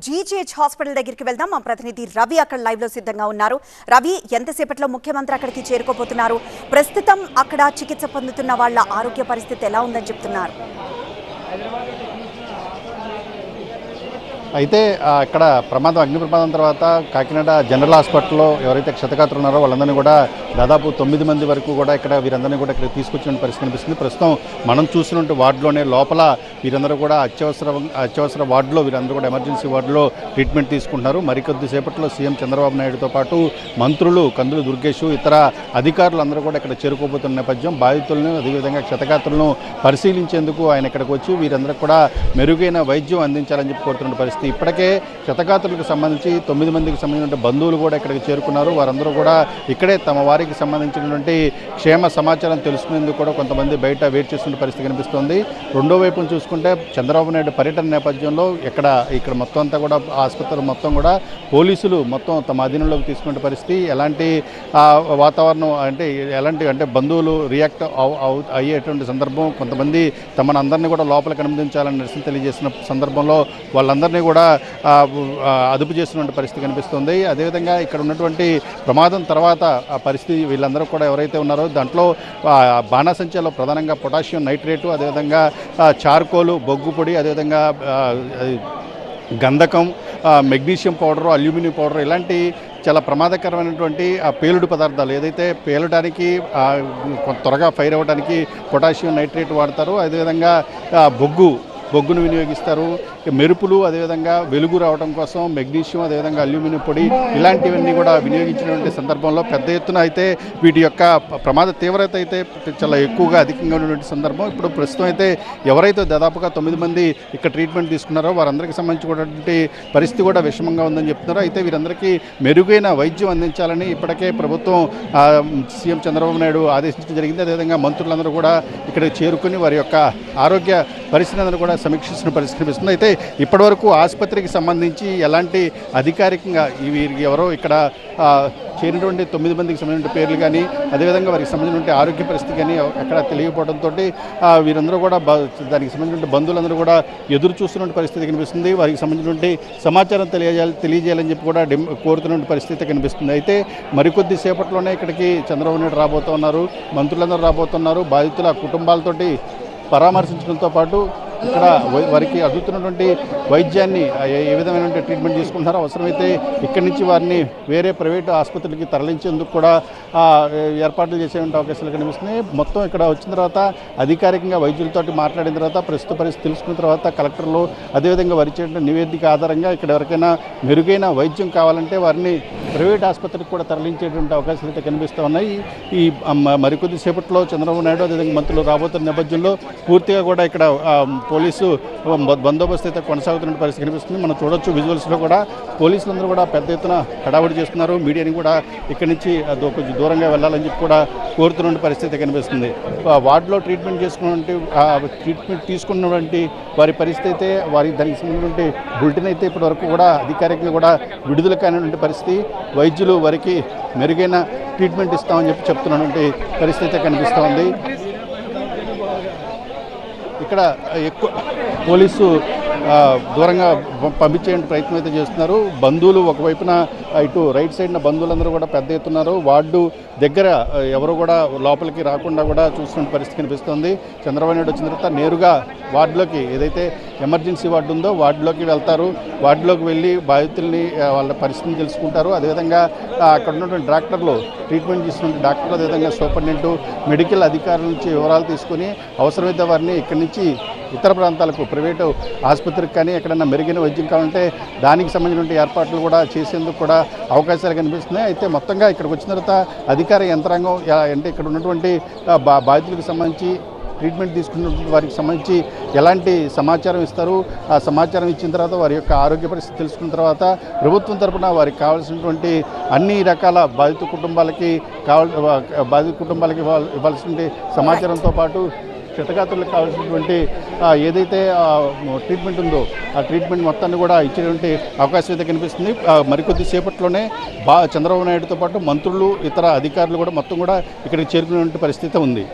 GGH hospital దగ్గరికి వెళ్దాం. మా ప్రతినిధి రవి అక్కడ లైవ్ లో సిద్ధంగా ఉన్నారు. రవి, ఎంతసేపట్లో ముఖ్యమంత్రి అక్కడికి చేరుకోబోతున్నారు? ప్రస్తుతం అక్కడ చికిత్స పొందుతున్న వాళ్ళ ఆరోగ్య పరిస్థితి ఎలా ఉందని చెప్తున్నారు? అయితే ఇక్కడ అగ్ని ప్రమాదం తర్వాత కాకినాడ జనరల్ హాస్పిటల్లో ఎవరైతే క్షతగాత్రులు ఉన్నారో వాళ్ళందరినీ కూడా దాదాపు 9 మంది వరకు కూడా వీరందరినీ కూడా ఇక్కడ తీసుకొచ్చిన పరిస్థితి కనిపిస్తుంది. ప్రస్తుతం మనం చూసినట్టు వార్డులోనే లోపల వీరందరూ కూడా అత్యవసర వార్డులో వీరందరూ కూడా ఎమర్జెన్సీ వార్డులో ట్రీట్మెంట్ తీసుకుంటున్నారు. మరికొద్ది సేపట్లో సీఎం చంద్రబాబు నాయుడుతో పాటు మంత్రులు కందులు దుర్గేష్, ఇతర అధికారులు అందరూ కూడా ఇక్కడ చేరుకోబోతున్న నేపథ్యం. బాధితులను అదేవిధంగా క్షతగాత్రులను పరిశీలించేందుకు ఆయన ఇక్కడికి వచ్చి వీరందరికీ కూడా మెరుగైన వైద్యం అందించాలని చెప్పి కోరుతున్న పరిస్థితి. ఇప్పటికే క్షతగాత్రులకు సంబంధించి 9 మందికి సంబంధించిన బంధువులు కూడా ఇక్కడికి చేరుకున్నారు. వారందరూ కూడా ఇక్కడే తమ వారికి సంబంధించినటువంటి క్షేమ సమాచారం తెలుసుకునేందుకు కూడా కొంతమంది బయట వెయిట్ చేస్తున్న పరిస్థితి కనిపిస్తోంది. రెండో వైపును చూసుకుంటే చంద్రబాబు నాయుడు పర్యటన నేపథ్యంలో ఇక్కడ మొత్తం అంతా కూడా ఆసుపత్రులు మొత్తం కూడా పోలీసులు మొత్తం తమ అధీనంలోకి తీసుకునే పరిస్థితి. ఎలాంటి వాతావరణం అంటే బంధువులు రియాక్ట్ అయ్యేటువంటి సందర్భం, కొంతమంది తమను అందరినీ కూడా లోపలికి అనుమతించాలని నిరసన తెలియజేసిన సందర్భంలో వాళ్ళందరినీ కూడా అదుపు చేస్తున్న పరిస్థితి కనిపిస్తుంది. అదేవిధంగా ఇక్కడ ఉన్నటువంటి ప్రమాదం తర్వాత ఆ పరిస్థితి వీళ్ళందరూ కూడా ఎవరైతే ఉన్నారో దాంట్లో బాణాసంచాలో ప్రధానంగా పొటాషియం నైట్రేటు, అదేవిధంగా చార్కోలు, బొగ్గు పొడి, అదేవిధంగా గంధకం, మెగ్నీషియం పౌడరు, అల్యూమినియం పౌడర్ ఇలాంటి చాలా ప్రమాదకరమైనటువంటి పేలుడు పదార్థాలు ఏదైతే పేలడానికి త్వరగా ఫైర్ అవ్వడానికి పొటాషియం నైట్రేట్ వాడతారు. అదేవిధంగా బొగ్గును వినియోగిస్తారు. మెరుపులు, అదేవిధంగా వెలుగు రావడం కోసం మెగ్నీషియం, అదేవిధంగా అల్యూమినియం పొడి ఇలాంటివన్నీ కూడా వినియోగించినటువంటి సందర్భంలో పెద్ద ఎత్తున అయితే వీటి యొక్క ప్రమాద తీవ్రత అయితే చాలా ఎక్కువగా అధికంగా ఉన్నటువంటి సందర్భం. ఇప్పుడు ప్రస్తుతం అయితే ఎవరైతే దాదాపుగా 9 మంది ఇక్కడ ట్రీట్మెంట్ తీసుకున్నారో వారందరికీ సంబంధించినటువంటి పరిస్థితి కూడా విషమంగా ఉందని చెప్తున్నారు. అయితే వీరందరికీ మెరుగైన వైద్యం అందించాలని ఇప్పటికే ప్రభుత్వం సీఎం చంద్రబాబు నాయుడు ఆదేశించడం జరిగింది. అదేవిధంగా మంత్రులందరూ కూడా ఇక్కడికి చేరుకుని వారి యొక్క ఆరోగ్య పరిస్థితి అందరూ కూడా సమీక్షిస్తున్న పరిస్థితి కనిపిస్తుంది. అయితే ఇప్పటివరకు ఆసుపత్రికి సంబంధించి ఎలాంటి అధికారికంగా వీరికి ఎవరో ఇక్కడ చేరినటువంటి 9 మందికి సంబంధించిన పేర్లు కానీ, అదేవిధంగా వారికి సంబంధించిన ఆరోగ్య పరిస్థితి కానీ ఎక్కడ తెలియకపోవడంతో వీరందరూ కూడా దానికి సంబంధించిన బంధువులందరూ కూడా ఎదురు చూస్తున్న పరిస్థితి కనిపిస్తుంది. వారికి సంబంధించినటువంటి సమాచారం తెలియజేయాలని చెప్పి కూడా కోరుతున్న పరిస్థితి కనిపిస్తుంది. అయితే మరికొద్ది సేపట్లోనే ఇక్కడికి చంద్రబాబు నాయుడు రాబోతున్నారు, మంత్రులందరూ రాబోతున్నారు. బాధితుల కుటుంబాలతోటి పరామర్శించడంతో పాటు ఇక్కడ వారికి అందుతున్నటువంటి వైద్యాన్ని ఏ విధమైనటువంటి ట్రీట్మెంట్ తీసుకుంటున్నారో, అవసరమైతే ఇక్కడి నుంచి వారిని వేరే ప్రైవేటు ఆసుపత్రులకి తరలించేందుకు కూడా ఏర్పాట్లు చేసేటువంటి అవకాశాలు కనిపిస్తున్నాయి. మొత్తం ఇక్కడ వచ్చిన తర్వాత అధికారికంగా వైద్యులతో మాట్లాడిన తర్వాత ప్రస్తుత పరిస్థితి తెలుసుకున్న తర్వాత కలెక్టర్లు అదేవిధంగా వారి ఇచ్చేటువంటి నివేదిక ఆధారంగా ఇక్కడ ఎవరికైనా మెరుగైన వైద్యం కావాలంటే వారిని ప్రైవేట్ ఆసుపత్రికి కూడా తరలించేటువంటి అవకాశాలు అయితే కనిపిస్తూ ఉన్నాయి. ఈ మరికొద్ది సేపట్లో చంద్రబాబు నాయుడు అదేవిధంగా మంత్రులు రాబోతున్న నేపథ్యంలో పూర్తిగా కూడా ఇక్కడ పోలీసు బందోబస్తు అయితే కొనసాగుతున్న పరిస్థితి కనిపిస్తుంది. మనం చూడొచ్చు విజువల్స్లో కూడా పోలీసులందరూ కూడా పెద్ద ఎత్తున హడావుడి చేస్తున్నారు. మీడియాని కూడా ఇక్కడి నుంచి కొంచెం దూరంగా వెళ్ళాలని చెప్పి కూడా కోరుతున్న పరిస్థితి కనిపిస్తుంది. వార్డులో ట్రీట్మెంట్ తీసుకున్నటువంటి వారి పరిస్థితి అయితే దానికి సంబంధించినటువంటి బులెటిన్ అయితే ఇప్పటి వరకు కూడా అధికారికంగా కూడా విడుదల కానిటువంటి పరిస్థితి. వైద్యులు వారికి మెరుగైన ట్రీట్మెంట్ ఇస్తామని చెప్తున్నటువంటి పరిస్థితి కనిపిస్తూ ఉంది. ఇక్కడ ఎక్కువ పోలీసు దూరంగా పంపించే ప్రయత్నం అయితే చేస్తున్నారు. బంధువులు ఒకవైపున ఇటు రైట్ సైడ్న బంధువులందరూ కూడా పెద్ద ఎత్తున్నారు. వార్డు దగ్గర ఎవరు కూడా లోపలికి రాకుండా కూడా చూస్తున్న పరిస్థితి కనిపిస్తుంది. చంద్రబాబు నాయుడు వచ్చిన తర్వాత నేరుగా వార్డులోకి ఏదైతే ఎమర్జెన్సీ వార్డు ఉందో వార్డులోకి వెళ్తారు. వార్డులోకి వెళ్ళి బాధితుల్ని వాళ్ళ పరిస్థితిని తెలుసుకుంటారు. అదేవిధంగా అక్కడ ఉన్నటువంటి డాక్టర్లు, ట్రీట్మెంట్ చేస్తున్న డాక్టర్లు, అదేవిధంగా సూపరింటెండెంట్, మెడికల్ అధికారుల నుంచి వివరాలు తీసుకుని అవసరమైతే వారిని ఇక్కడి నుంచి ఇతర ప్రాంతాలకు ప్రైవేటు ఆసుపత్రికి కానీ ఎక్కడైనా మెరుగైన వైద్యం కావాలంటే దానికి సంబంధించిన ఏర్పాట్లు కూడా చేసేందుకు కూడా అవకాశాలు కనిపిస్తున్నాయి. అయితే మొత్తంగా ఇక్కడికి వచ్చిన తర్వాత అధికార యంత్రాంగం అంటే ఇక్కడ ఉన్నటువంటి బాధితులకు సంబంధించి ట్రీట్మెంట్ తీసుకున్న వారికి సంబంధించి ఎలాంటి సమాచారం ఇస్తారు, ఆ సమాచారం ఇచ్చిన తర్వాత వారి యొక్క ఆరోగ్య పరిస్థితి తెలుసుకున్న తర్వాత ప్రభుత్వం తరపున వారికి కావాల్సినటువంటి అన్ని రకాల బాధిత కుటుంబాలకి ఇవ్వాల్సిన సమాచారంతో పాటు క్షతగాత్రులకు కావాల్సినటువంటి ఏదైతే ట్రీట్మెంట్ ఉందో ఆ ట్రీట్మెంట్ మొత్తాన్ని కూడా ఇచ్చేటువంటి అవకాశం అయితే కనిపిస్తుంది. మరికొద్ది సేపట్లోనే చంద్రబాబు నాయుడుతో పాటు మంత్రులు, ఇతర అధికారులు కూడా మొత్తం కూడా ఇక్కడికి చేరుకునే పరిస్థితి ఉంది.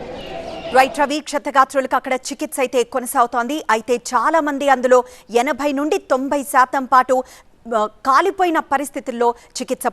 రైట్ రవి, క్షతగాత్రులకు అక్కడ చికిత్స అయితే కొనసాగుతోంది. అయితే చాలా మంది అందులో 80 నుండి 90% పాటు కాలిపోయిన పరిస్థితుల్లో చికిత్స